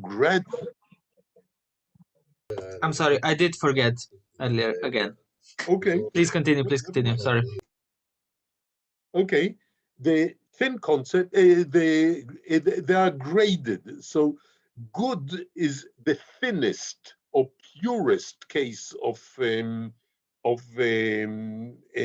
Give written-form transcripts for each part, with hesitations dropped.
grad. I'm sorry, I did forget earlier again. Okay. Please continue, sorry. Okay, the thin concept, they are graded. So good is the thinnest or purest case of a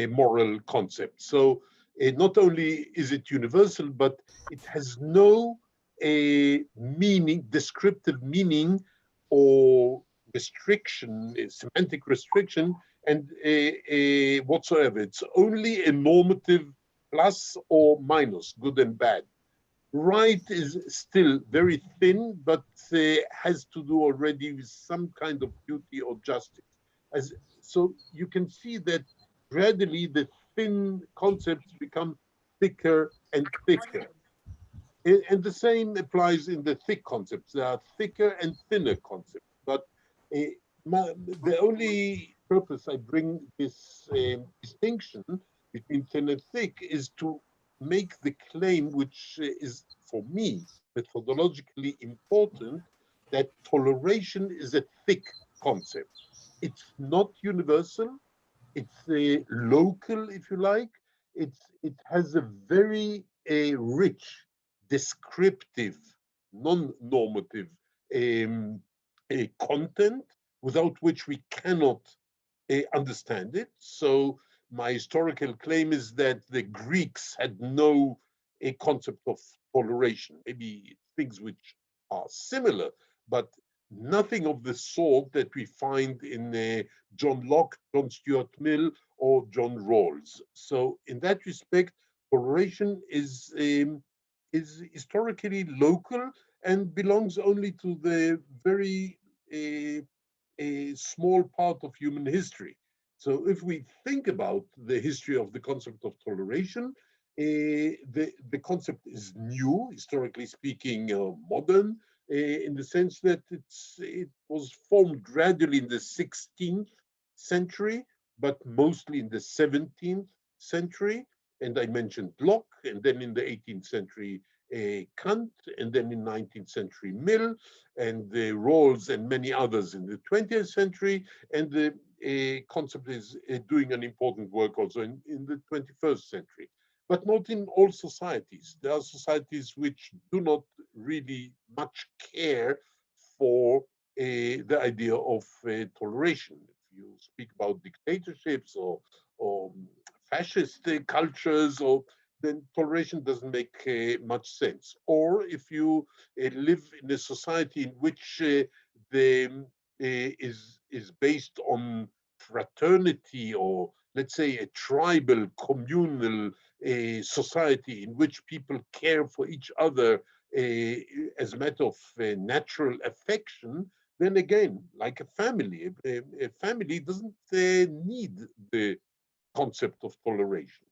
moral concept. So not only is it universal, but it has no meaning, descriptive meaning, or restriction, semantic restriction, and whatsoever. It's only a normative plus or minus, good and bad. Right is still very thin, but has to do already with some kind of beauty or justice. So you can see that gradually the thin concepts become thicker and thicker. And the same applies in the thick concepts. There are thicker and thinner concepts. But the only purpose I bring this distinction between thin and thick is to make the claim, which is for me methodologically important, that toleration is a thick concept. It's not universal. It's local, if you like. It has a very rich, descriptive, non-normative content, without which we cannot understand it. So my historical claim is that the Greeks had no concept of toleration, maybe things which are similar, but nothing of the sort that we find in John Locke, John Stuart Mill, or John Rawls. So in that respect, toleration is historically local and belongs only to the very a small part of human history. So if we think about the history of the concept of toleration, the concept is new, historically speaking, modern, in the sense that it was formed gradually in the 16th century, but mostly in the 17th century. And I mentioned Locke, and then in the 18th century, Kant, and then in 19th century Mill, and the Rawls and many others in the 20th century. And the concept is doing an important work also in the 21st century, but not in all societies. There are societies which do not really much care for the idea of toleration. If you speak about dictatorships or fascist cultures, or then toleration doesn't make much sense. Or if you live in a society in which the is based on fraternity, or let's say a tribal communal society in which people care for each other as a matter of natural affection, then again, like a family, a family doesn't need the concept of toleration.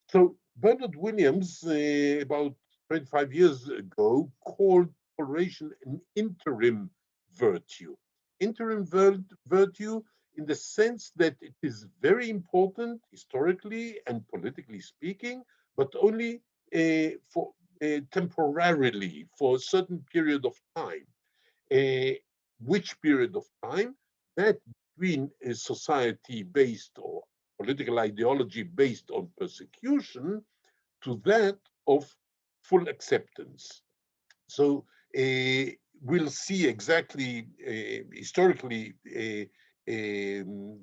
So Bernard Williams, about 25 years ago, called toleration an interim virtue. Interim virtue in the sense that it is very important historically and politically speaking, but only for temporarily, for a certain period of time. Which period of time? That between a society based, or political ideology based on persecution, to that of full acceptance. So we'll see exactly historically the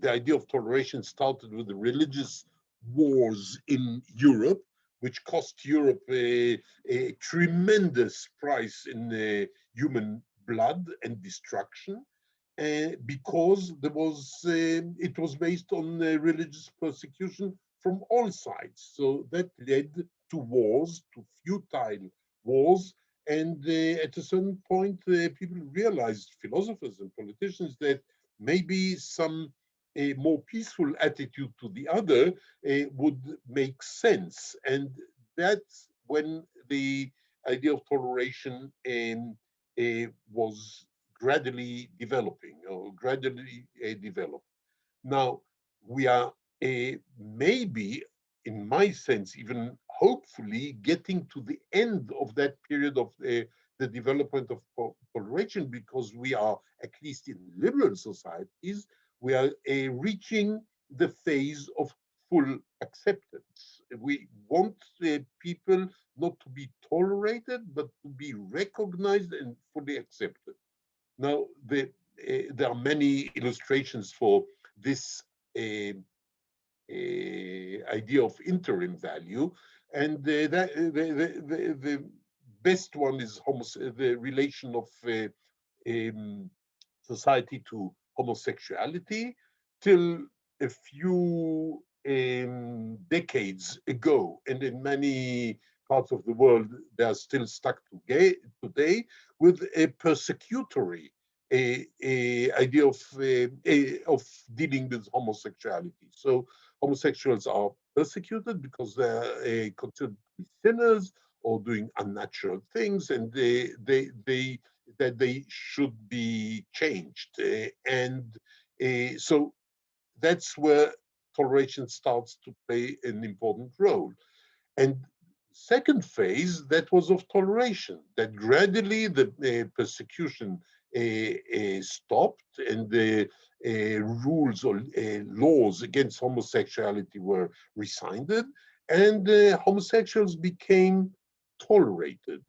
idea of toleration started with the religious wars in Europe, which cost Europe a tremendous price in human blood and destruction, because it was based on religious persecution from all sides. So that led to wars, to futile wars. And at a certain point, people realized, philosophers and politicians, that maybe some more peaceful attitude to the other would make sense. And that's when the idea of toleration was gradually developing, or gradually developed. Now, we are maybe, in my sense, even hopefully getting to the end of that period of the development of toleration, because we are, at least in liberal societies, we are reaching the phase of full acceptance. We want people not to be tolerated, but to be recognized and fully accepted. Now, there are many illustrations for this idea of interim value, and the best one is the relation of um, society to homosexuality. Till a few decades ago, and in many parts of the world, they are still stuck today with a persecutory idea of dealing with homosexuality. So homosexuals are persecuted because they're considered to be sinners or doing unnatural things, and that they should be changed. So that's where toleration starts to play an important role. And second phase, that was of toleration, that gradually the persecution stopped, and the rules or laws against homosexuality were rescinded, and homosexuals became tolerated.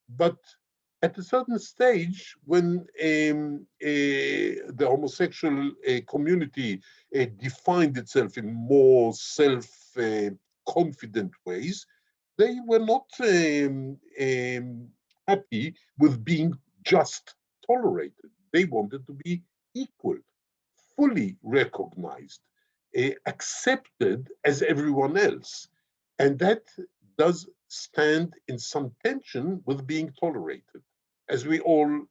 But at a certain stage, when the homosexual community defined itself in more self-confident ways, they were not happy with being just tolerated. They wanted to be equal, fully recognized, accepted as everyone else. And that does stand in some tension with being tolerated, as we all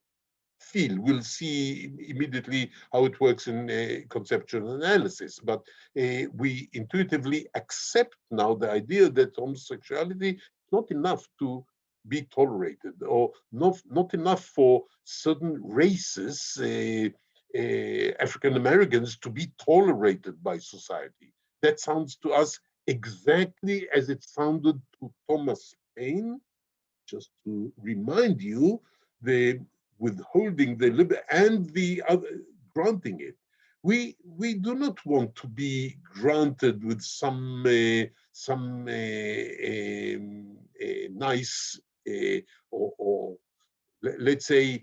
feel. We'll see immediately how it works in conceptual analysis, but we intuitively accept now the idea that homosexuality is not enough to be tolerated, or not enough for certain races, African Americans, to be tolerated by society. That sounds to us exactly as it sounded to Thomas Paine. Just to remind you, the withholding the liberty and the other granting it. We do not want to be granted with some nice or let's say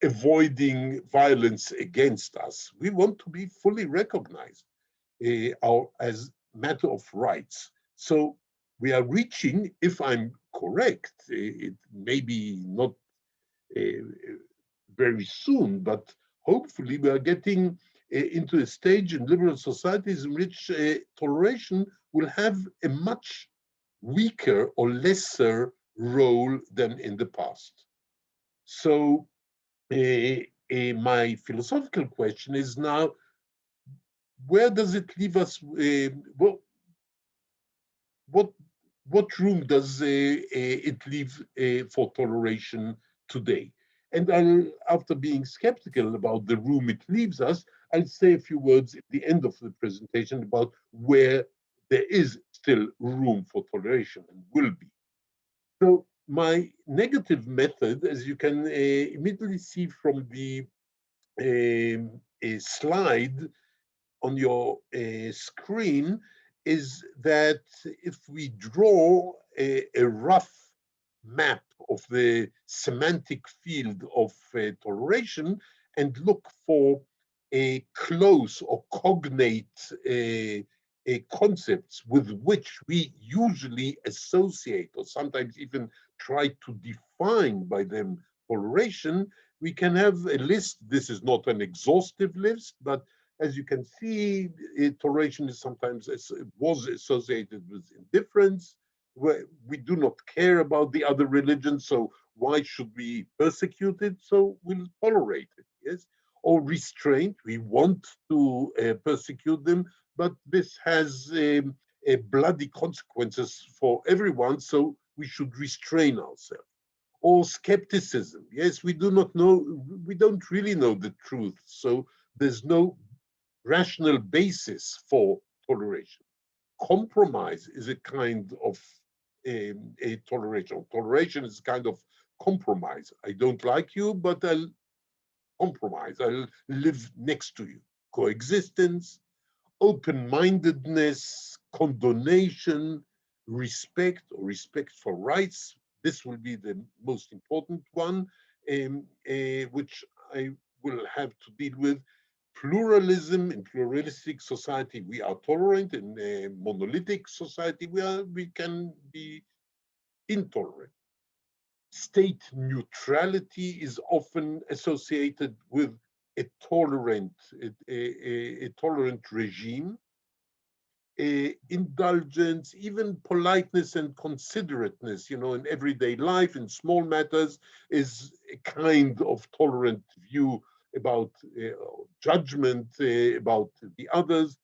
avoiding violence against us. We want to be fully recognized as matter of rights. So we are reaching, if I'm correct, it may be not very soon, but hopefully we are getting into a stage in liberal societies in which toleration will have a much weaker or lesser role than in the past. So my philosophical question is now, where does it leave us? What what room does it leave for toleration today? And after being skeptical about the room it leaves us, I'll say a few words at the end of the presentation about where there is still room for toleration and will be. So my negative method, as you can immediately see from the slide on your screen, is that if we draw a rough map of the semantic field of toleration and look for a close or cognate concepts with which we usually associate, or sometimes even try to define by them, toleration, we can have a list. This is not an exhaustive list, but as you can see, toleration is sometimes was associated with indifference, where we do not care about the other religion, so why should we persecute it? So we'll tolerate it, yes? Or restraint, we want to persecute them, but this has bloody consequences for everyone, so we should restrain ourselves. Or skepticism, yes, we do not know, we don't really know the truth, so there's no rational basis for toleration. Compromise is a kind of a toleration. Toleration is kind of compromise. I don't like you, but I'll compromise. I'll live next to you. Coexistence, open-mindedness, condonation, respect or respect for rights. This will be the most important one, which I will have to deal with. Pluralism. In pluralistic society, we are tolerant. In a monolithic society, we can be intolerant. State neutrality is often associated with a tolerant, a tolerant regime. Indulgence, even politeness and considerateness, in everyday life, in small matters, is a kind of tolerant view about judgment, about the others,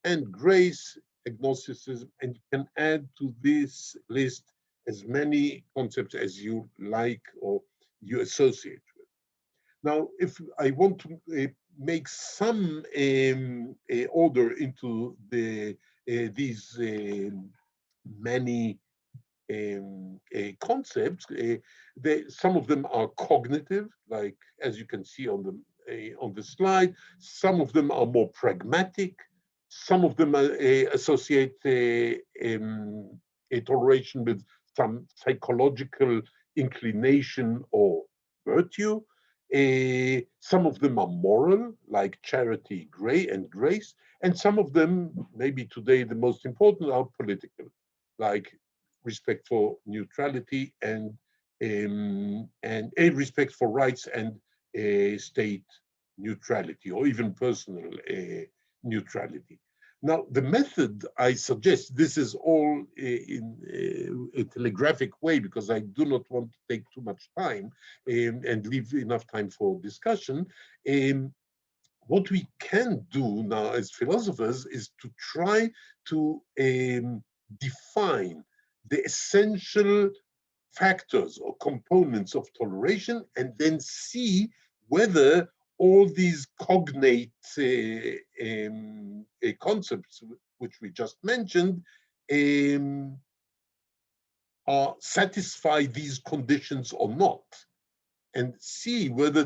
and grace, agnosticism, and you can add to this list as many concepts as you like or you associate with. Now, if I want to make some order into these many concepts, some of them are cognitive, like as you can see on the slide. Some of them are more pragmatic. Some of them associate a toleration with some psychological inclination or virtue. Some of them are moral, like charity, grace, and some of them, maybe today the most important, are political, like respect for neutrality and a respect for rights and state neutrality, or even personal neutrality. Now, the method I suggest, this is all in a telegraphic way because I do not want to take too much time and leave enough time for discussion. What we can do now as philosophers is to try to define the essential factors or components of toleration and then see whether all these cognate concepts which we just mentioned satisfy these conditions or not, and see whether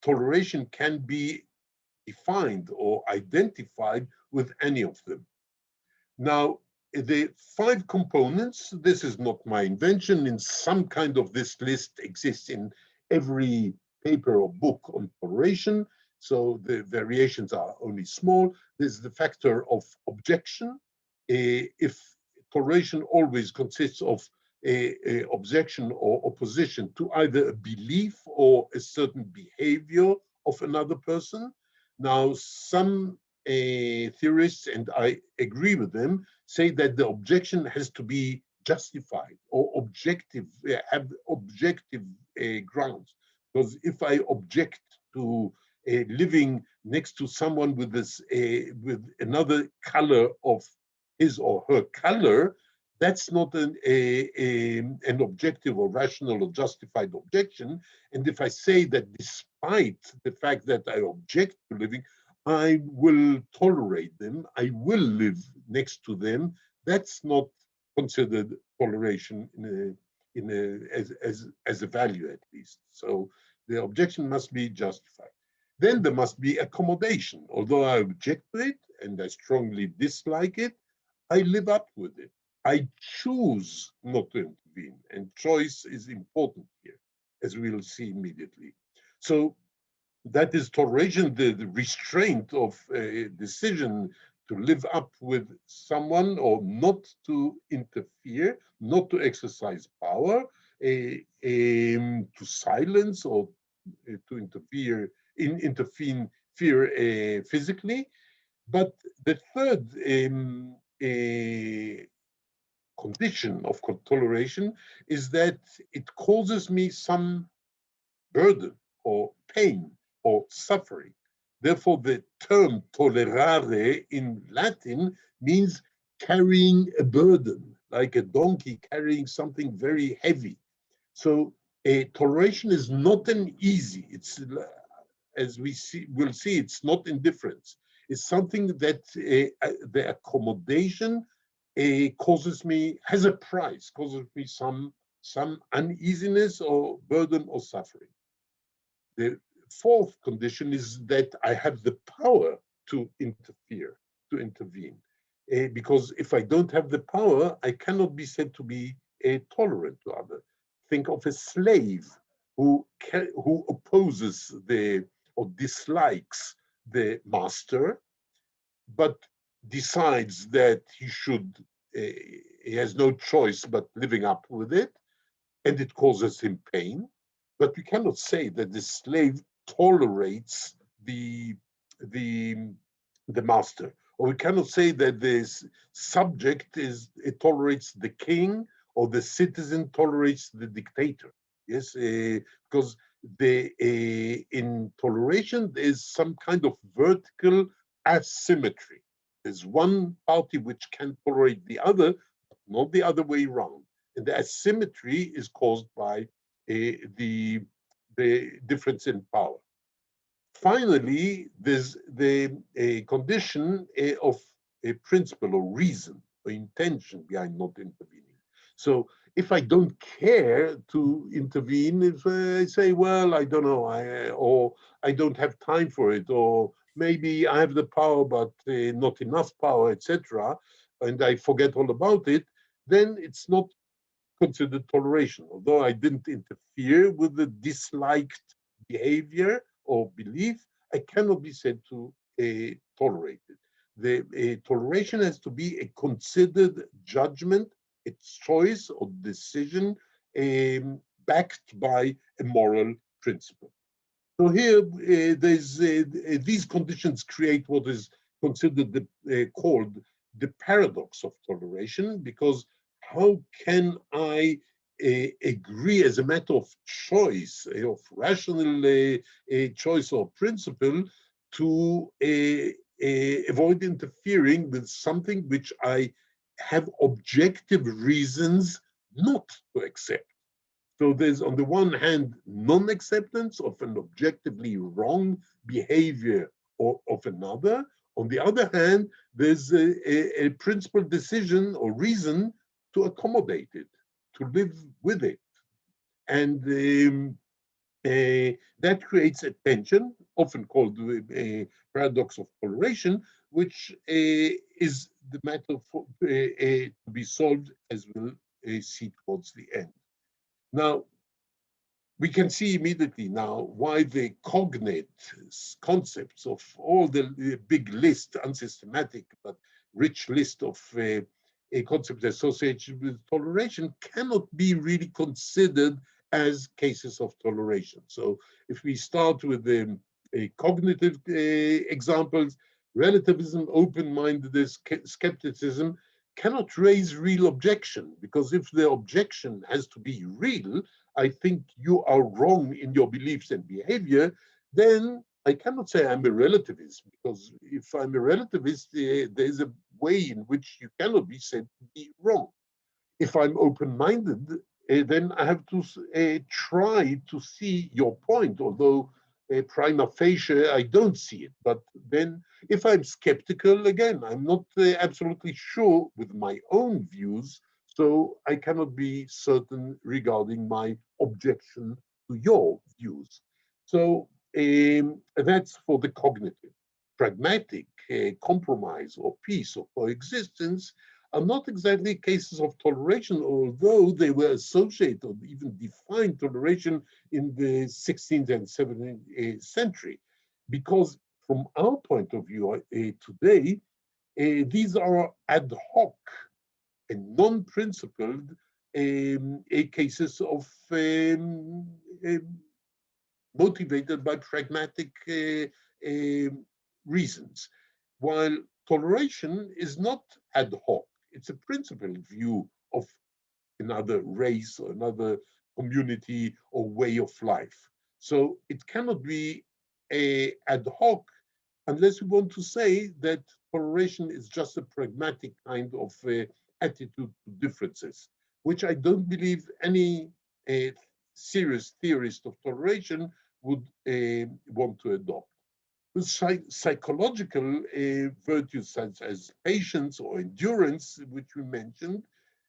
toleration can be defined or identified with any of them. Now, the 5 components, this is not my invention. In some kind of this list exists in every paper or book on toleration, so the variations are only small. There's the factor of objection. If toleration always consists of a objection or opposition to either a belief or a certain behavior of another person. Now, some theorists, and I agree with them, say that the objection has to be justified or objective, have objective grounds. Because if I object to living next to someone with with another color of his or her color, that's not an objective or rational or justified objection. And if I say that despite the fact that I object to living, I will tolerate them, I will live next to them, that's not considered toleration as a value, at least. So the objection must be justified. Then there must be accommodation. Although I object to it and I strongly dislike it, I live up with it. I choose not to intervene, and choice is important here, as we'll see immediately. So that is toleration, the restraint of a decision to live up with someone or not to interfere, not to exercise power, to silence or to intervene physically. But the third condition of toleration is that it causes me some burden or pain or suffering. Therefore, the term tolerare in Latin means carrying a burden, like a donkey carrying something very heavy. So toleration is not an easy, it's, as we'll see, it's not indifference. It's something that the accommodation has a price, causes me some uneasiness or burden or suffering. The fourth condition is that I have the power to interfere, to intervene. Because if I don't have the power, I cannot be said to be tolerant to others. Think of a slave who opposes or dislikes the master, but decides that he has no choice but living up with it, and it causes him pain. But we cannot say that the slave tolerates the the master, or we cannot say that this subject it tolerates the king, or the citizen tolerates the dictator. Yes, because in toleration there is some kind of vertical asymmetry. There's one party which can tolerate the other, but not the other way around. And the asymmetry is caused by the difference in power. Finally, there's the condition of a principle or reason or intention behind not intervening. So if I don't care to intervene, if I say, well, I don't know, or I don't have time for it, or maybe I have the power but not enough power, etc., and I forget all about it, then it's not considered toleration. Although I didn't interfere with the disliked behavior or belief, I cannot be said to tolerate it. The toleration has to be a considered judgment, its choice or decision, backed by a moral principle. So here, these conditions create what is considered called the paradox of toleration, because how can I agree as a matter of choice, of rational choice or principle, to avoid interfering with something which I have objective reasons not to accept? So there's, on the one hand, non-acceptance of an objectively wrong behavior of another. On the other hand, there's a principled decision or reason to accommodate it, to live with it. And that creates a tension, often called a paradox of toleration, which is the matter to be solved, as we'll see towards the end. Now, we can see immediately now why the cognate concepts of all the big list, unsystematic but rich list of concepts associated with toleration cannot be really considered as cases of toleration. So if we start with the cognitive examples, relativism, open-mindedness, skepticism cannot raise real objection, because if the objection has to be real, I think you are wrong in your beliefs and behavior, then I cannot say I'm a relativist, because if I'm a relativist, there's a way in which you cannot be said to be wrong. If I'm open-minded, then I have to try to see your point, although prima facie, I don't see it. But then if I'm skeptical, again, I'm not absolutely sure with my own views, so I cannot be certain regarding my objection to your views. So that's for the cognitive. Pragmatic compromise or peace or coexistence are not exactly cases of toleration, although they were associated or even defined toleration in the 16th and 17th century. Because from our point of view today, these are ad hoc and non-principled cases of motivated by pragmatic reasons, while toleration is not ad hoc. It's a principled view of another race or another community or way of life. So it cannot be ad hoc unless we want to say that toleration is just a pragmatic kind of attitude to differences, which I don't believe any serious theorist of toleration would want to adopt. Psychological virtues such as patience or endurance, which we mentioned,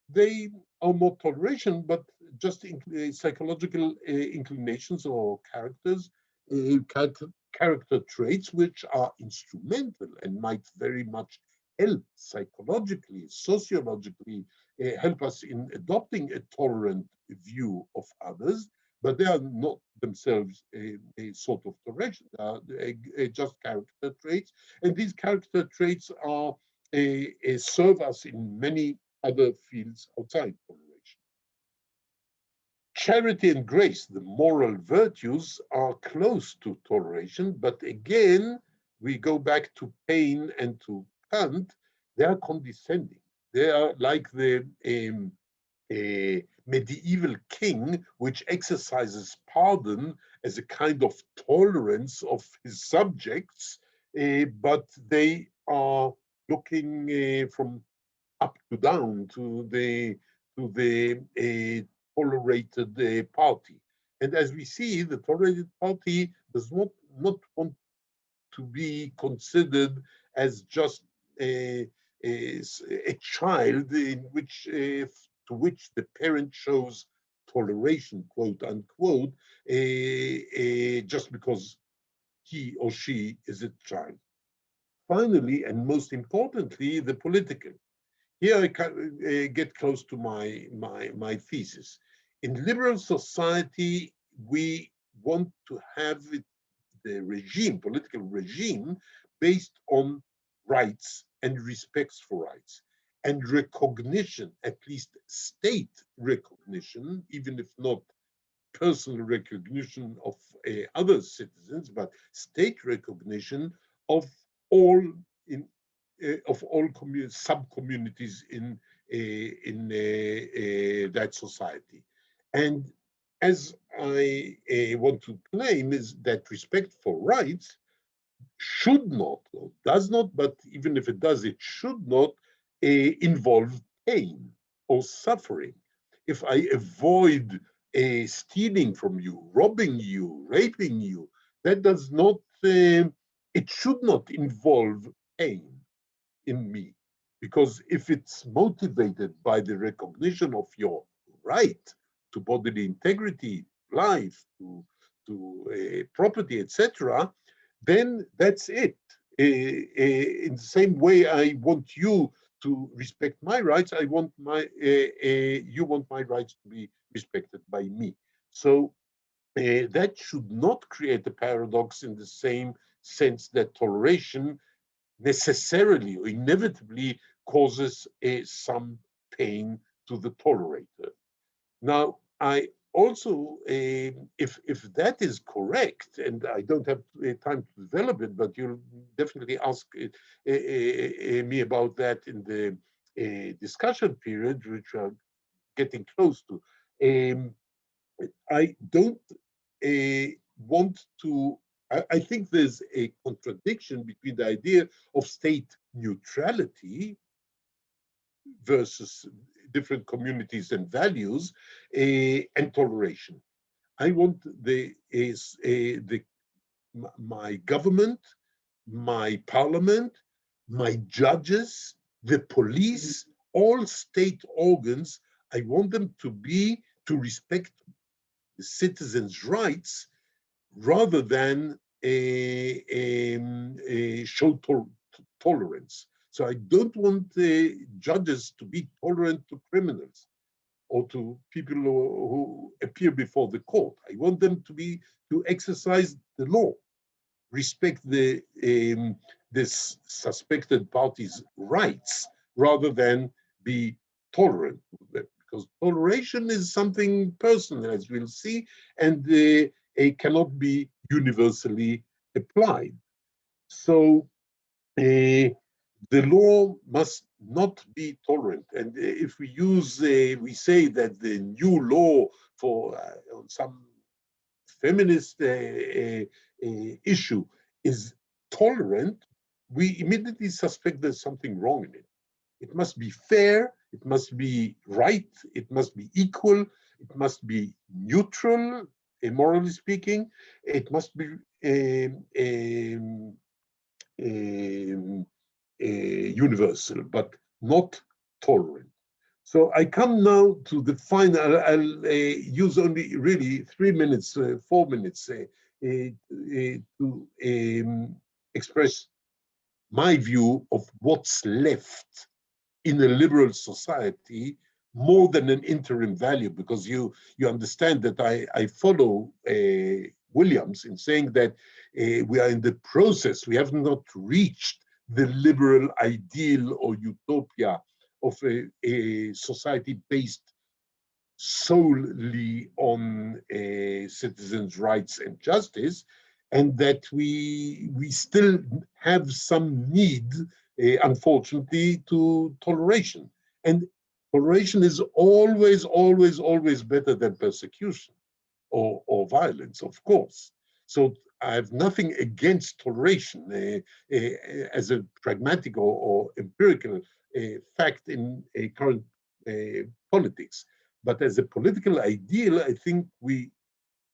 they are more toleration, but just psychological inclinations or character traits which are instrumental and might very much help psychologically, sociologically, help us in adopting a tolerant view of others, but they are not themselves a sort of toleration. They are just character traits, and these character traits are serve us in many other fields outside toleration. Charity and grace, the moral virtues, are close to toleration, but again, we go back to Paine and to Kant, they are condescending. They are like the a medieval king which exercises pardon as a kind of tolerance of his subjects, but they are looking from up to down to the tolerated party. And as we see, the tolerated party does not want to be considered as just a child in which to which the parent shows toleration, quote unquote, just because he or she is a child. Finally, and most importantly, the political. Here I can, get close to my thesis. In liberal society, we want to have the regime, political regime, based on rights and respects for rights and recognition, at least state recognition, even if not personal recognition of other citizens, but state recognition of all in of all sub-communities in that society. And as I want to claim is that respect for rights should not, or does not, but even if it does, it should not involve pain or suffering. If I avoid stealing from you, robbing you, raping you, that does not, it should not involve pain in me. Because if it's motivated by the recognition of your right to bodily integrity, life, to property, etc., then that's it. In the same way, I want you to respect my rights. I want you want my rights to be respected by me. So that should not create a paradox in the same sense that toleration necessarily or inevitably causes some pain to the tolerator. Now, I also, if that is correct, and I don't have time to develop it, but you'll definitely ask me about that in the discussion period, which we are getting close to. I don't want to, I think there's a contradiction between the idea of state neutrality versus different communities and values and toleration. I want my government, my parliament, my judges, the police, all state organs, I want them to respect the citizens' rights rather than show tolerance. So I don't want judges to be tolerant to criminals or to people who appear before the court. I want them to exercise the law, respect this suspected party's rights rather than be tolerant with them. Because toleration is something personal, as we'll see, and it cannot be universally applied. So the law must not be tolerant. And if we use, we say that the new law for some feminist issue is tolerant, we immediately suspect there's something wrong in it. It must be fair, it must be right, it must be equal, it must be neutral, morally speaking, it must be universal, but not tolerant. So I come now to the final. I'll use only really 3 minutes, 4 minutes to express my view of what's left in a liberal society more than an interim value, because you understand that I follow Williams in saying that we are in the process, we have not reached the liberal ideal or utopia of a society based solely on citizens' rights and justice, and that we still have some need, unfortunately, to toleration. And toleration is always, always, always better than persecution or violence, of course. So I have nothing against toleration as a pragmatic or empirical fact in current politics. But as a political ideal, I think we,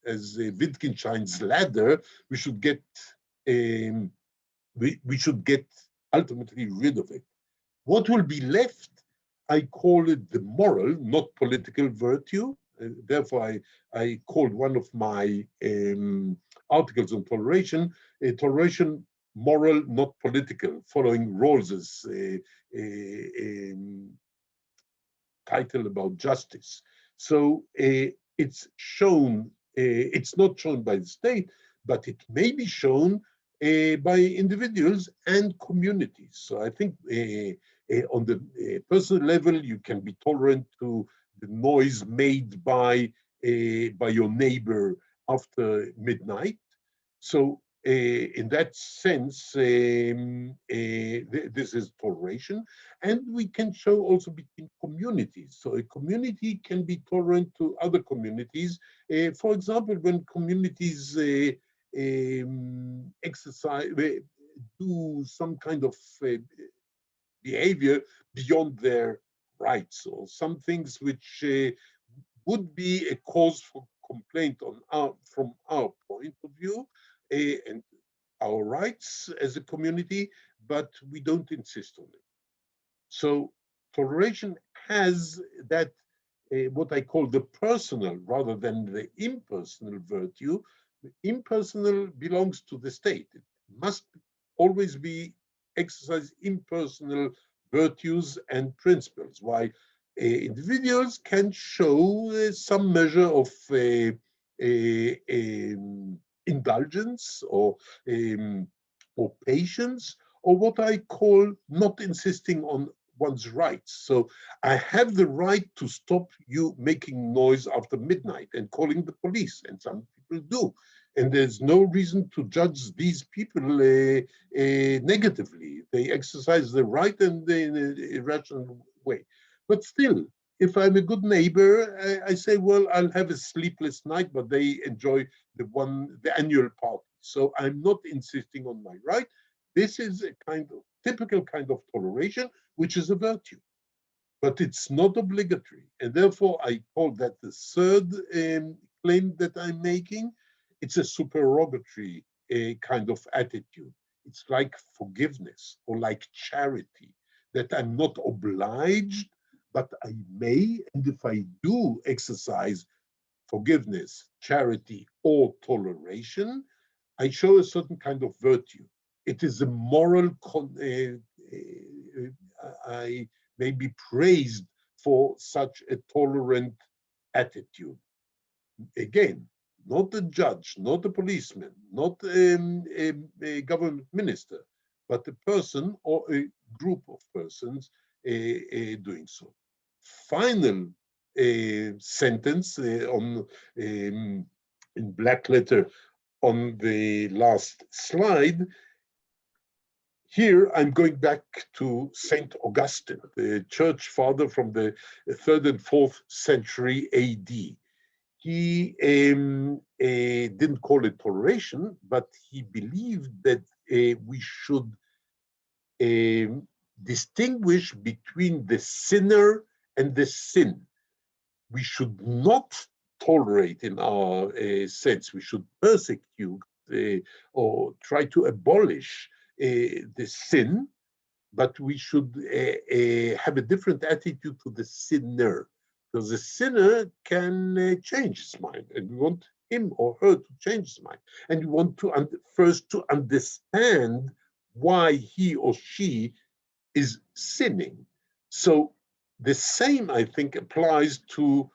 as Wittgenstein's ladder, we should get we should get ultimately rid of it. What will be left? I call it the moral, not political virtue. Therefore, I called one of my articles on toleration, toleration moral, not political, following Rawls's title about justice. So it's shown, it's not shown by the state, but it may be shown by individuals and communities. So I think on the personal level, you can be tolerant to the noise made by your neighbor after midnight. So in that sense, this is toleration. And we can show also between communities. So a community can be tolerant to other communities. For example, when communities exercise, do some kind of behavior beyond their rights, or some things which would be a cause for complaint from our point of view, and our rights as a community, but we don't insist on it. So toleration has that, what I call the personal rather than the impersonal virtue. The impersonal belongs to the state. It must always be exercise impersonal virtues and principles, while individuals can show some measure of indulgence or patience, or what I call not insisting on one's rights. So I have the right to stop you making noise after midnight and calling the police, and some people do. And there's no reason to judge these people negatively. They exercise their right and in an irrational way. But still, if I'm a good neighbor, I say, well, I'll have a sleepless night, but they enjoy the annual party. So I'm not insisting on my right. This is a kind of typical kind of toleration, which is a virtue, but it's not obligatory. And therefore, I call that the third claim that I'm making. It's a supererogatory kind of attitude. It's like forgiveness or like charity, that I'm not obliged, but I may, and if I do exercise forgiveness, charity, or toleration, I show a certain kind of virtue. It is a moral, I may be praised for such a tolerant attitude. Again, not a judge, not a policeman, not a government minister, but a person or a group of persons doing so. Final sentence in black letter on the last slide. Here, I'm going back to St. Augustine, the church father from the 3rd and 4th century AD. He didn't call it toleration, but he believed that we should distinguish between the sinner and the sin. We should not tolerate in our sense. We should persecute or try to abolish the sin, but we should have a different attitude to the sinner, because the sinner can change his mind, and we want him or her to change his mind. And we want to first to understand why he or she is sinning. So the same, I think, applies to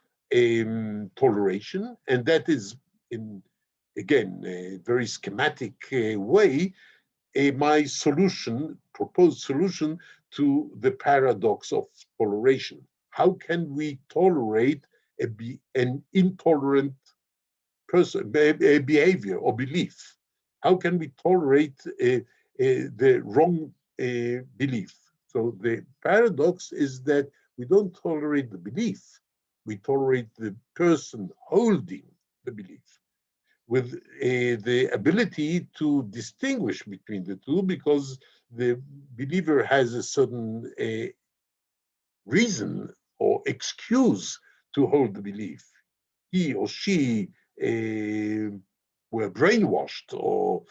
toleration, and that is, in again, a very schematic way, my proposed solution to the paradox of toleration. How can we tolerate an intolerant person, behavior or belief? How can we tolerate the wrong belief? So the paradox is that we don't tolerate the belief, we tolerate the person holding the belief, with the ability to distinguish between the two, because the believer has a certain reason or excuse to hold the belief. He or she were brainwashed or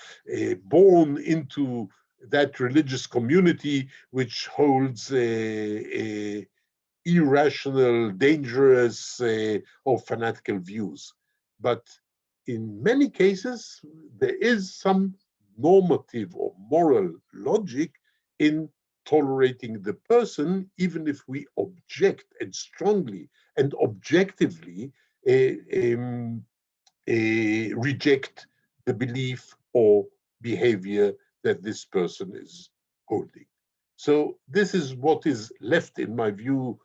born into that religious community which holds irrational, dangerous, or fanatical views. But in many cases, there is some normative or moral logic in tolerating the person, even if we object and strongly and objectively reject the belief or behavior that this person is holding. So this is what is left, in my view,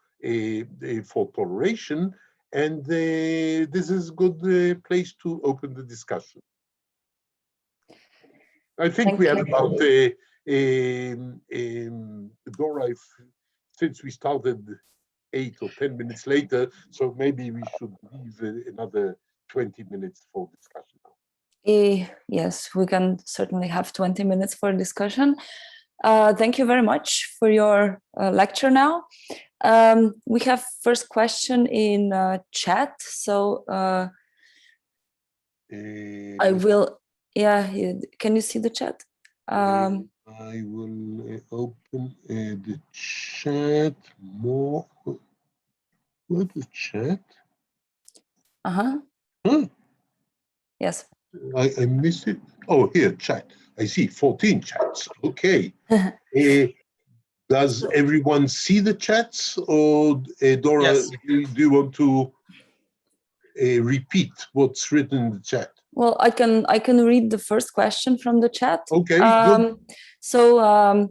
for toleration, and this is a good place to open the discussion. I think we have about Dora, since we started 8 or 10 minutes later, so maybe we should leave another 20 minutes for discussion now. Yes, we can certainly have 20 minutes for discussion. Thank you very much for your lecture now. We have first question in chat, so I will, can you see the chat? I will open the chat more. What the chat? Huh? Yes. I missed it. Oh, here, chat. I see 14 chats. Okay. Does everyone see the chats, or Dora, Yes. do you want to repeat what's written in the chat? Well, I can read the first question from the chat. Okay, good. So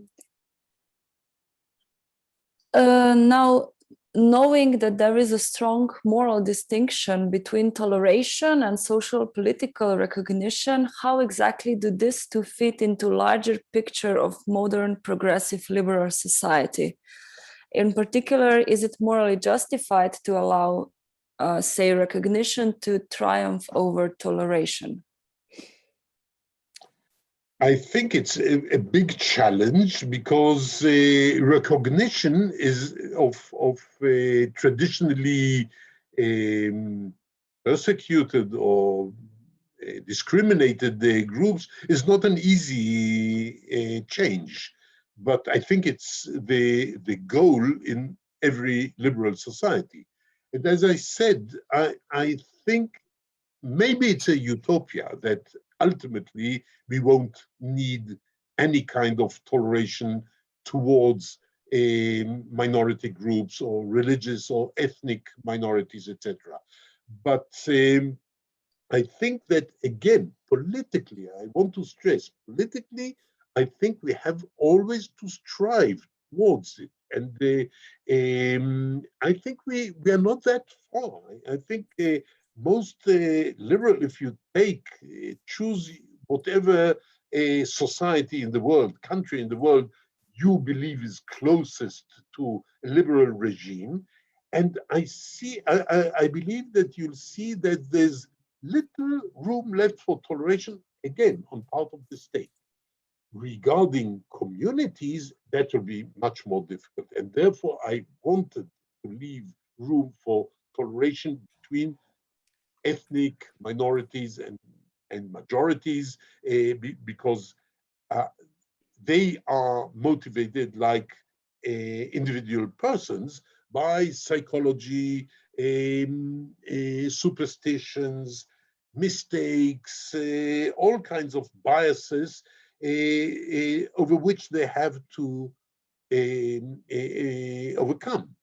now, knowing that there is a strong moral distinction between toleration and social political recognition, how exactly do these two fit into larger picture of modern progressive liberal society? In particular, is it morally justified to allow, say, recognition to triumph over toleration? I think it's a big challenge, because recognition is of traditionally persecuted or discriminated groups is not an easy change. But I think it's the goal in every liberal society. And as I said, I think maybe it's a utopia that ultimately we won't need any kind of toleration towards minority groups or religious or ethnic minorities, etc. But I think that, again, politically, I want to stress, politically, I think we have always to strive towards it. And I think we are not that far. I think most liberal, if you choose whatever society in the world, country in the world, you believe is closest to a liberal regime. And I believe that you'll see that there's little room left for toleration, again, on part of the state. Regarding communities, that will be much more difficult. And therefore, I wanted to leave room for toleration between ethnic minorities and majorities, because they are motivated like individual persons by psychology, superstitions, mistakes, all kinds of biases over which they have to overcome.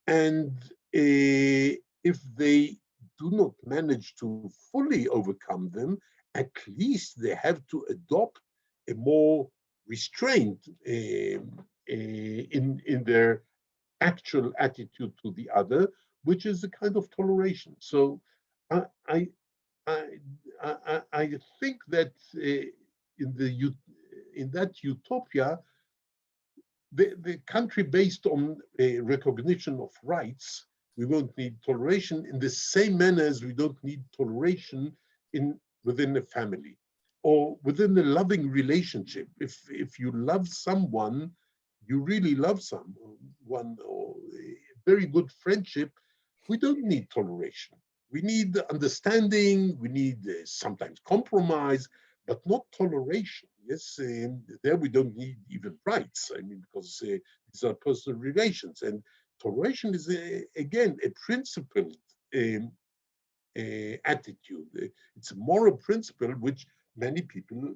And if they do not manage to fully overcome them, at least they have to adopt a more restraint in their actual attitude to the other, which is a kind of toleration. So I I I think that in that utopia, the country based on a recognition of rights, we won't need toleration in the same manner as we don't need toleration within a family or within a loving relationship. If you love someone, you really love someone, or a very good friendship, we don't need toleration. We need understanding, we need sometimes compromise, but not toleration. Yes, there we don't need even rights. I mean, because these are personal relations. And toleration is, again, a principled attitude. It's a moral principle which many people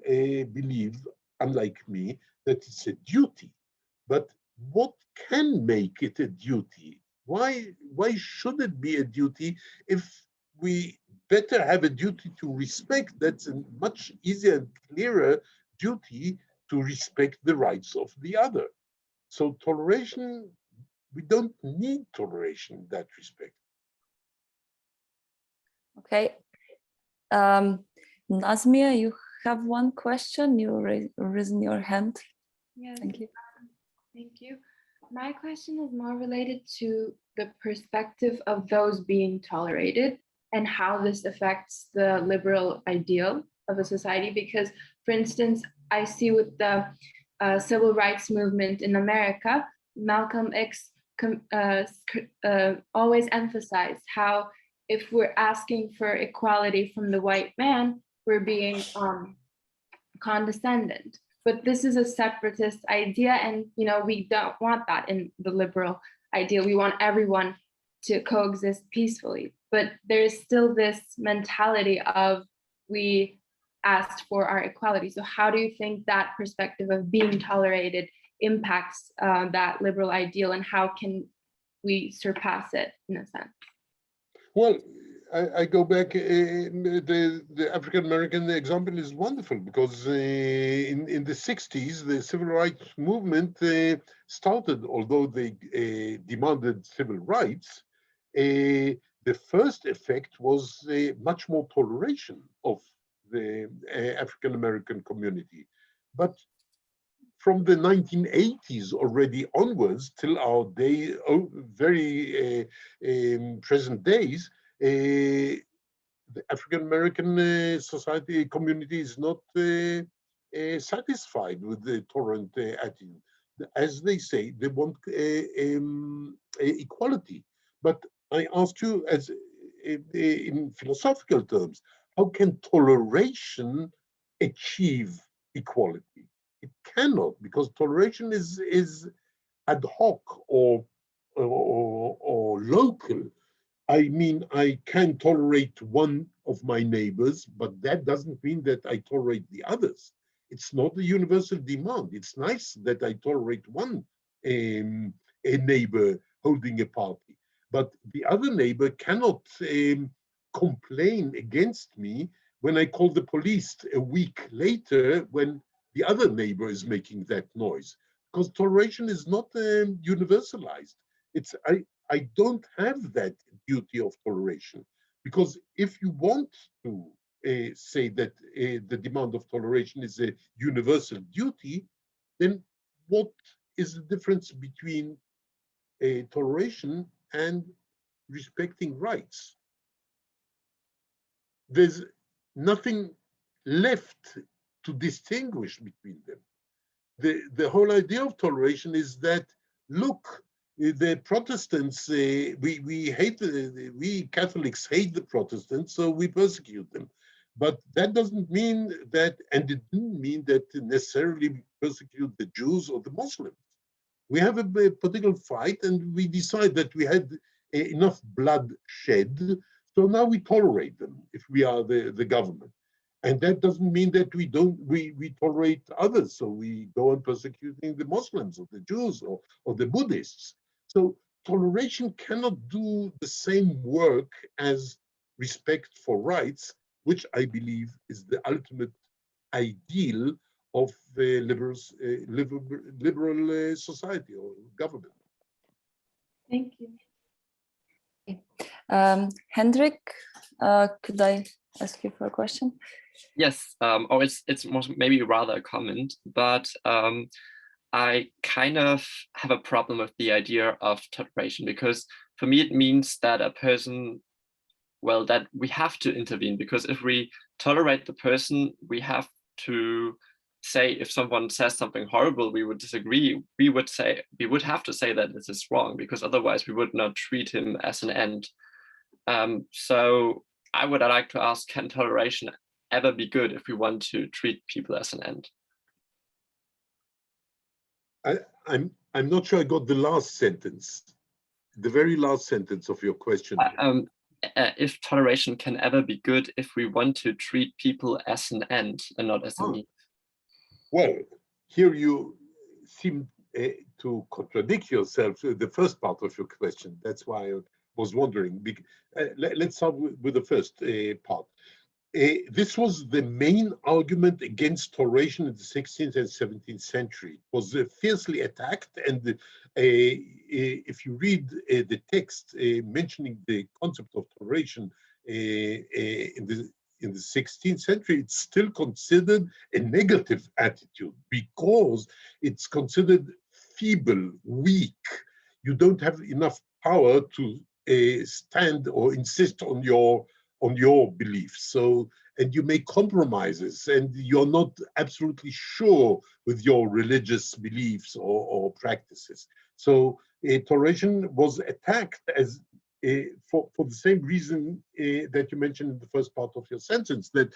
believe, unlike me, that it's a duty. But what can make it a duty? Why should it be a duty if we better have a duty to respect? That's a much easier and clearer duty to respect the rights of the other. So toleration, we don't need toleration in that respect. Okay. Nazmia, you have one question. You raised your hand. Yes. Thank you. Thank you. My question is more related to the perspective of those being tolerated and how this affects the liberal ideal of a society. Because, for instance, I see with the civil rights movement in America, Malcolm X always emphasized how if we're asking for equality from the white man, we're being condescendent. But this is a separatist idea, and we don't want that in the liberal idea. We want everyone to coexist peacefully. But there's still this mentality of we asked for our equality. So how do you think that perspective of being tolerated impacts that liberal ideal, and how can we surpass it in a sense? Well, I go back, the African-American example is wonderful because in the 60s, the civil rights movement started, although they demanded civil rights, the first effect was much more toleration of the African-American community. But from the 1980s already onwards till our day, very present days, the African-American society community is not satisfied with the tolerant attitude. As they say, they want equality. But I ask you, as in philosophical terms, how can toleration achieve equality? It cannot, because toleration is ad hoc or local. I mean, I can tolerate one of my neighbors, but that doesn't mean that I tolerate the others. It's not a universal demand. It's nice that I tolerate one a neighbor holding a party, but the other neighbor cannot complain against me when I call the police a week later when the other neighbor is making that noise, because toleration is not universalized. I don't have that duty of toleration, because if you want to say that the demand of toleration is a universal duty, then what is the difference between toleration and respecting rights? There's nothing left to distinguish between them. The whole idea of toleration is that, look, The Protestants, we Catholics hate the Protestants, so we persecute them. But that doesn't mean that, and it didn't mean that necessarily persecute the Jews or the Muslims. We have a political fight, and we decide that we had enough blood shed, so now we tolerate them if we are the government. And that doesn't mean that we tolerate others. So we go on persecuting the Muslims or the Jews or the Buddhists. So toleration cannot do the same work as respect for rights, which I believe is the ultimate ideal of the liberal society or government. Thank you. Hendrik, could I ask you for a question? Yes, or it's maybe rather a comment, but I kind of have a problem with the idea of toleration, because for me it means that a person, well, that we have to intervene, because if we tolerate the person, we have to say, if someone says something horrible, we would disagree, we would have to say that this is wrong, because otherwise we would not treat him as an end. So I would like to ask, can toleration ever be good if we want to treat people as an end? I'm not sure I got the last sentence, the very last sentence of your question. If toleration can ever be good if we want to treat people as an end and not as a means. Well, here you seem to contradict yourself, the first part of your question. That's why I was wondering. Let's start with the first part. This was the main argument against toleration in the 16th and 17th century. It was fiercely attacked, and if you read the text mentioning the concept of toleration in the 16th century, it's still considered a negative attitude because it's considered feeble, weak. You don't have enough power to stand or insist on your beliefs. So, and you make compromises, and you're not absolutely sure with your religious beliefs or practices. So toleration was attacked as for the same reason that you mentioned in the first part of your sentence, that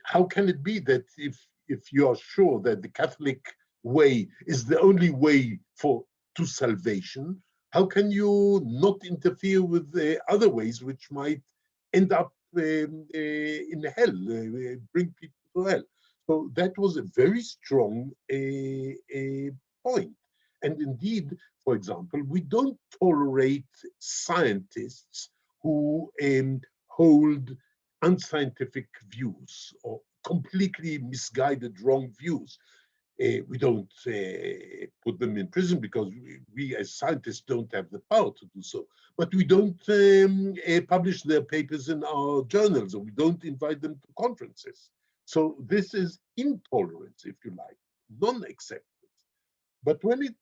how can it be that if you are sure that the Catholic way is the only way to salvation, how can you not interfere with the other ways which might end up in hell, bring people to hell? So that was a very strong point. And indeed, for example, we don't tolerate scientists who hold unscientific views or completely misguided wrong views. We don't put them in prison because we as scientists don't have the power to do so. But we don't publish their papers in our journals, or we don't invite them to conferences. So this is intolerance, if you like, non-acceptance. But when it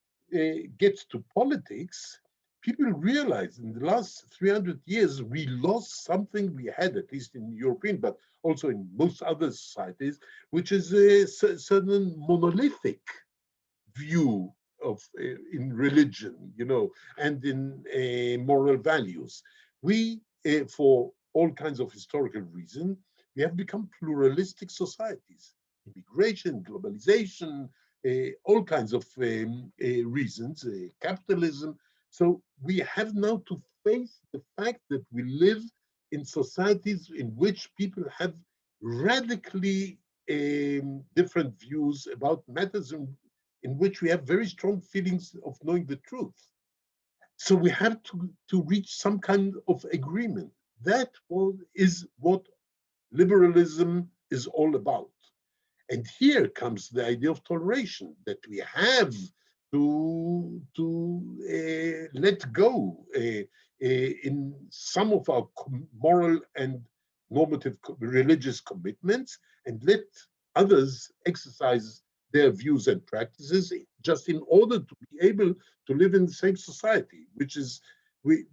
gets to politics, people realize in the last 300 years, we lost something we had, at least in European, but also in most other societies, which is a certain monolithic view of in religion, you know, and in moral values. We, for all kinds of historical reasons, we have become pluralistic societies. Immigration, globalization, all kinds of reasons, capitalism. So we have now to face the fact that we live in societies in which people have radically different views about matters in which we have very strong feelings of knowing the truth. So we have to reach some kind of agreement. That is what liberalism is all about. And here comes the idea of toleration, that we have to let go in some of our moral and normative religious commitments, and let others exercise their views and practices just in order to be able to live in the same society, which is, we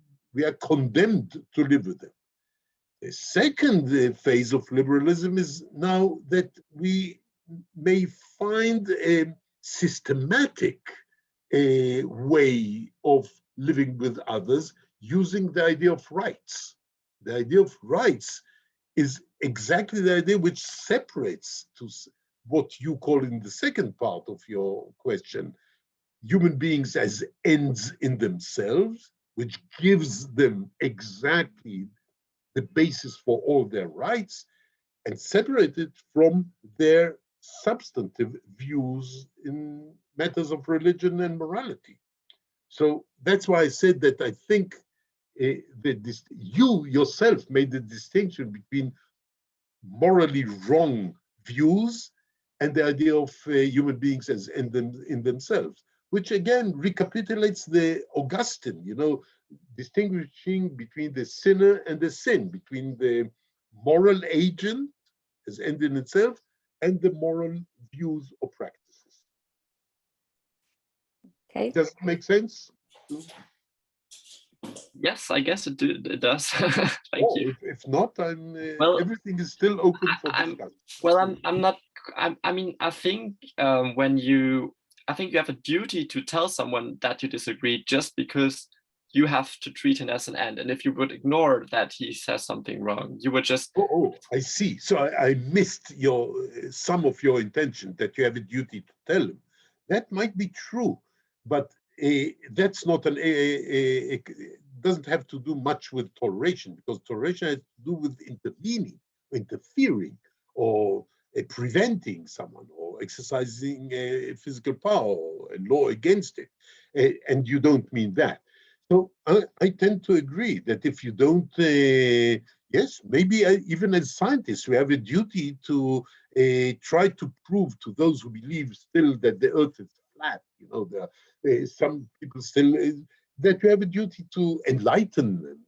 are condemned to live with them. The second phase of liberalism is now that we may find a systematic way of living with others using the idea of rights. The idea of rights is exactly the idea which separates, to what you call in the second part of your question, human beings as ends in themselves, which gives them exactly the basis for all their rights, and separate it from their substantive views in matters of religion and morality. So that's why I said that I think that you yourself made the distinction between morally wrong views and the idea of human beings as in themselves, which again recapitulates the Augustine, distinguishing between the sinner and the sin, between the moral agent as end in itself and the moral views or practices. Okay. Does it make sense? Yes, I guess it does. Thank you. If not, Well, everything is still open for discussion. Well, I'm not. I mean, I think I think you have a duty to tell someone that you disagree just because you have to treat him as an end. And if you would ignore that he says something wrong, you would just. Oh, I see. So I missed some of your intention that you have a duty to tell him. That might be true, but that's not it doesn't have to do much with toleration, because toleration has to do with intervening, interfering, or preventing someone, or exercising physical power or a law against it. And you don't mean that. So I tend to agree that if you don't, yes, maybe even as scientists, we have a duty to try to prove to those who believe still that the earth is flat. Some people still, that we have a duty to enlighten them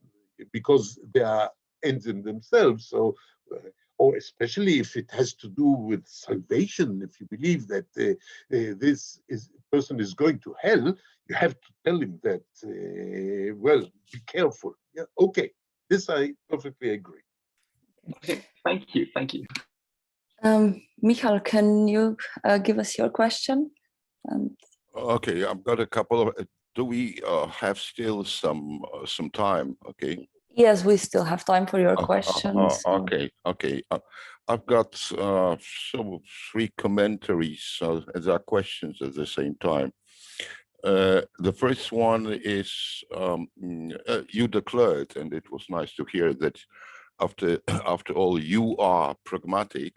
because they are ends in themselves. So, or especially if it has to do with salvation, if you believe that this person is going to hell, you have to tell him that, well, be careful. Yeah, okay. This I perfectly agree. Okay, thank you. Michal, can you give us your question? Okay, I've got a couple of. Do we have still some time? Okay. Yes, we still have time for your questions. Okay. I've got three commentaries as are questions at the same time. The first one is you declared, and it was nice to hear that after all you are pragmatic.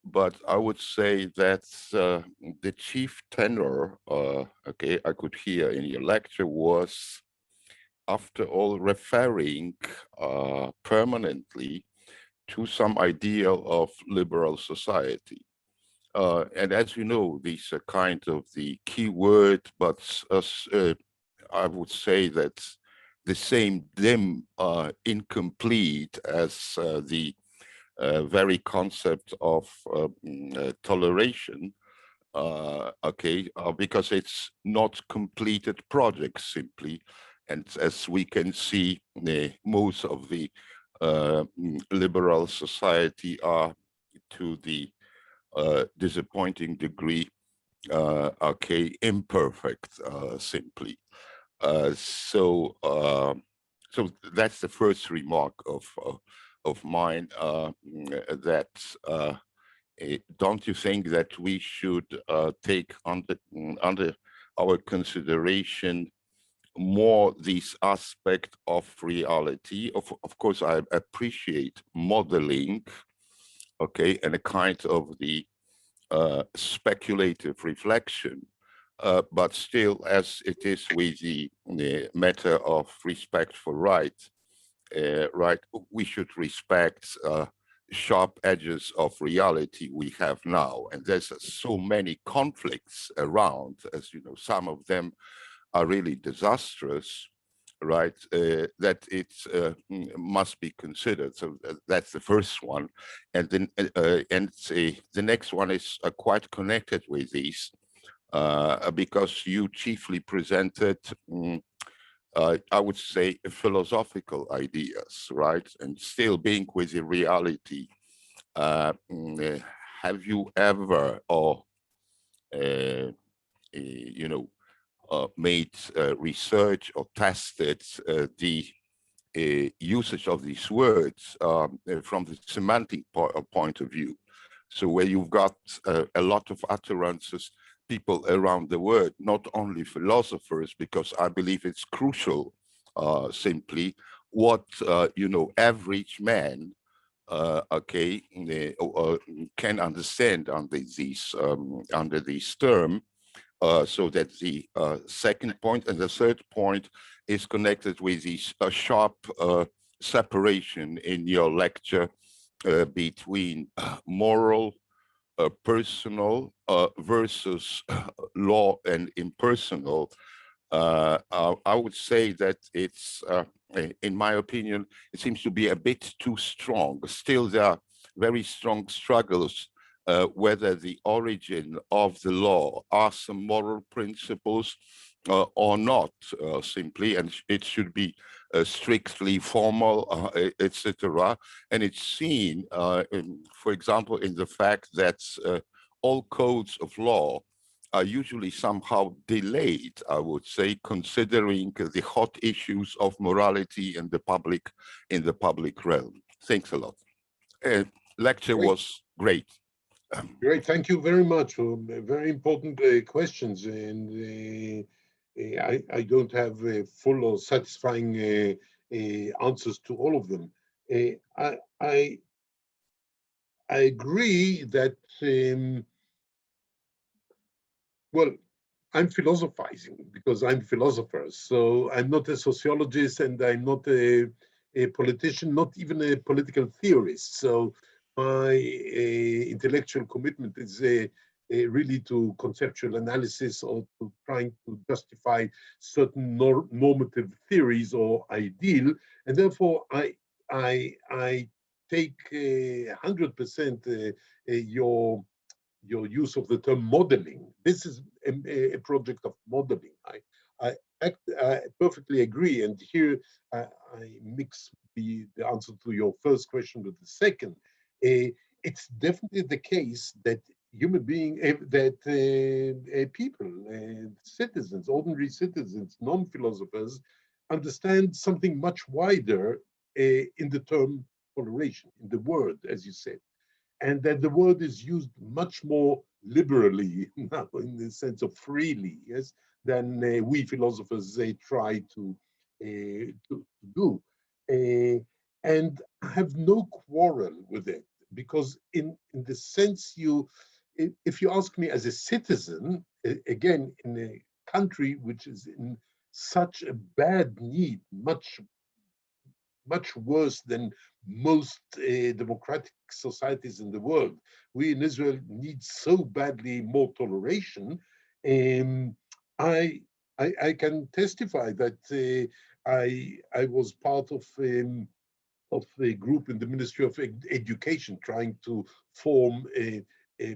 But I would say that the chief tenor, okay, I could hear in your lecture was, after all, referring permanently to some ideal of liberal society. And as you know, these are kind of the key word, but I would say that the same dim, incomplete as the very concept of toleration, okay, because it's not completed projects simply. And as we can see, most of the liberal society are to the disappointing degree, okay, imperfect, simply. So that's the first remark of mine, that don't you think that we should take under our consideration more this aspect of reality? Of course, I appreciate modeling, okay, and a kind of the speculative reflection, but still, as it is with the matter of respect for right, we should respect sharp edges of reality we have now. And there's so many conflicts around, as you know, some of them are really disastrous, right, that it must be considered. So that's the first one. And then the next one is quite connected with these, because you chiefly presented I would say philosophical ideas, right? And still being with the reality, have you ever, or made research or tested the usage of these words from the semantic point of view. So where you've got a lot of utterances, people around the world, not only philosophers, because I believe it's crucial simply what, average man can understand under this term. So that the second point and the third point is connected with this sharp separation in your lecture between moral, personal versus law and impersonal. I would say that it's, in my opinion, it seems to be a bit too strong. Still, there are very strong struggles whether the origin of the law are some moral principles or not, simply, and it should be strictly formal, etc. And it's seen, for example, in the fact that all codes of law are usually somehow delayed, I would say, considering the hot issues of morality in the public realm. Thanks a lot. Lecture was great. Great, thank you very much for very important questions, and I don't have full or satisfying answers to all of them. I agree that well, I'm philosophizing because I'm a philosopher. So I'm not a sociologist and I'm not a politician, not even a political theorist. So my intellectual commitment is really to conceptual analysis or to trying to justify certain normative theories or ideal. And therefore, I take 100% your use of the term modeling. This is a project of modeling. I perfectly agree. And here I mix the answer to your first question with the second. It's definitely the case that human beings, people, citizens, ordinary citizens, non-philosophers, understand something much wider in the term toleration, in the word, as you said, and that the word is used much more liberally now, in the sense of freely, yes, than we philosophers try to do. And I have no quarrel with it, because in the sense if you ask me as a citizen, again, in a country which is in such a bad need, much worse than most democratic societies in the world. We in Israel need so badly more toleration. I can testify that I was part of a group in the Ministry of Education trying to form a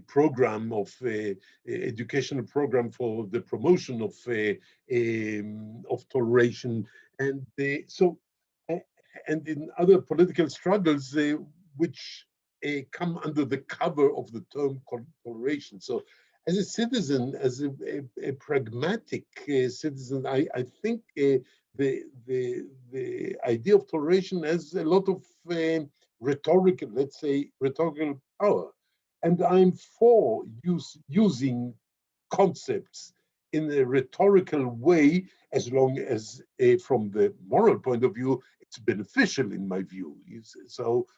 program of educational program for the promotion of toleration, and so. And in other political struggles, which come under the cover of the term toleration. So, as a citizen, as a pragmatic citizen, I think the idea of toleration has a lot of rhetorical, let's say, rhetorical power, and I'm for using concepts in a rhetorical way, as long as from the moral point of view, it's beneficial in my view. So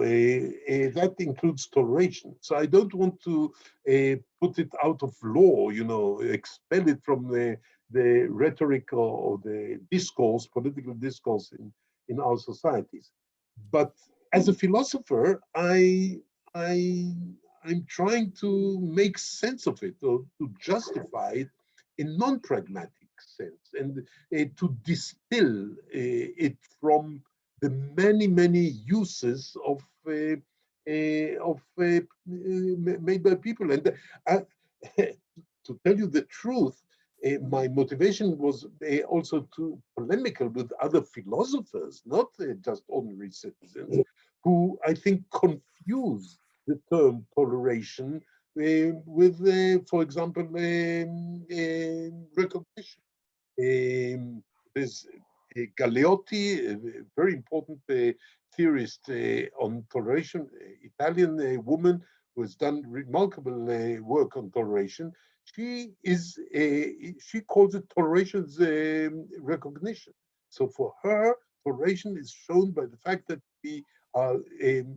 that includes toleration. So I don't want to put it out of law, expel it from the rhetoric or the discourse, political discourse in our societies. But as a philosopher, I'm trying to make sense of it, or to justify it in non-pragmatic sense, and to distill it from the many uses of made by people. And to tell you the truth, my motivation was also to polemical with other philosophers, not just ordinary citizens, who I think confuse the term toleration with, for example, recognition. There's Galeotti, a very important theorist on toleration, Italian woman who has done remarkable work on toleration. She calls it toleration's recognition. So for her, toleration is shown by the fact that we are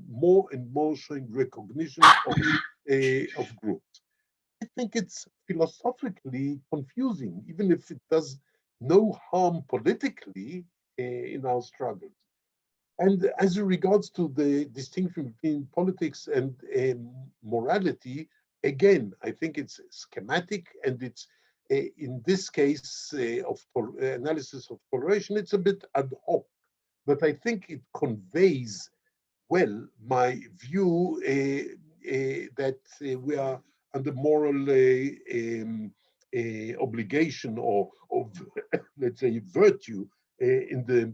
more and more showing recognition of groups. I think it's philosophically confusing, even if it does no harm politically in our struggles. And as regards to the distinction between politics and morality, again, I think it's schematic, and it's in this case of analysis of toleration, it's a bit ad hoc, but I think it conveys well my view that we are under moral obligation or of, let's say, virtue in the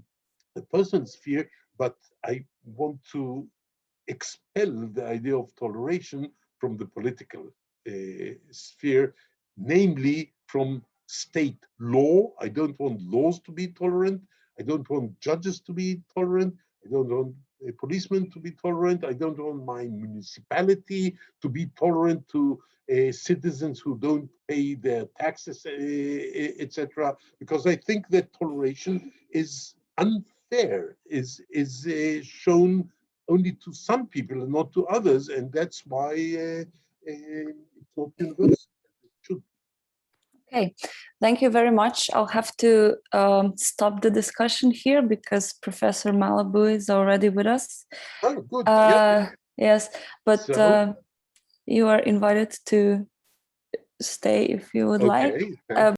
personal sphere, but I want to expel the idea of toleration from the political sphere, namely from state law. I don't want laws to be tolerant. I don't want judges to be tolerant. I don't want a policeman to be tolerant. I don't want my municipality to be tolerant to citizens who don't pay their taxes, etc. Because I think that toleration is unfair, is shown only to some people and not to others, and that's why it's not universal. It should. Okay, thank you very much. I'll have to stop the discussion here because Professor Malibu is already with us. Oh, good. Yeah. Yes, but So, you are invited to stay if you would like. okay.